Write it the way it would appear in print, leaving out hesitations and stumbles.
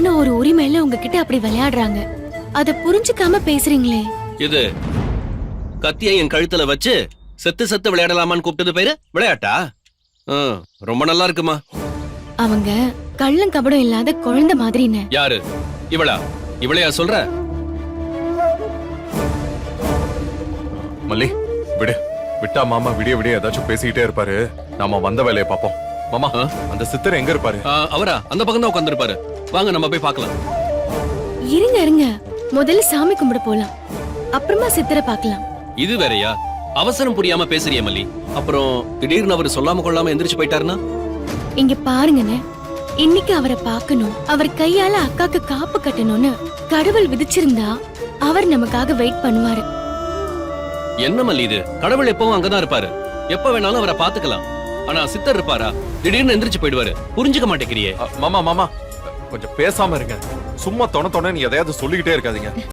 சொந்தமான ஒரு உரிமையில உங்ககிட்ட அப்படி விளையாடுறாங்க. அத புரிஞ்சுக்காம பேசுறீங்களே. இது கத்தியை என் கழுத்துல வச்சு செத்து செத்து விளையாடலாமான்னு கூப்பிட்டது பேரு விளையாட்டா? ரொம்ப நல்லா இருக்குமா. அவங்க கள்ளம் கபடம் இல்லாத குழந்தை மாதிரின்னு. யாரு இவளா? இவளையா சொல்ற? மல்லி விடு, விட்டா மாமா விடிய விடிய ஏதாச்சும் பேசிக்கிட்டே இருப்பாரு. நாம வந்த வேலையை பாப்போம். மாமா, அந்த சித்தர் எங்க இருப்பாரு? அவரா அந்த பக்கம் தான் உட்கார்ந்திருப்பாரு. வாங்க நம்ம போய் பார்க்கலாம். இருங்க இருங்க, முதல்ல சாமி கும்பிட போலாம், அப்புறமா சித்தரை பார்க்கலாம். இது வேறயா? அவசரம் புரியாம பேசுறிய மல்லி. அப்புறம் திடீர்னு அவர் சொல்லாம கொள்ளாம எந்திரிச்சு போயிட்டாருன்னா? இங்க பாருங்கண்ணே, இன்னைக்கு அவரை பார்க்கணும், அவர் கையால அக்காக்கு காப்பு கட்டணும்னு கடவுள் விதிச்சிருந்தா அவர் நமக்காக வெயிட் பண்ணுவாரு. என்ன மல்லி இது? கடவுள் எப்பவும் அங்கதான் இருப்பாரு. எப்ப வேணாலும் அவரை பாத்துக்கலாம். ஆனா சித்தர் இருப்பாரா? திடீர்னு எந்திரிச்சு போயிடுவாரு. புரிஞ்சுக்க மாட்டேங்கிறியே. மாமா மாமா, கொஞ்சம் பேசாம இருங்க. சும்மா தொண தொணன்னு எதையாவது சொல்லிக்கிட்டே இருக்காதீங்க.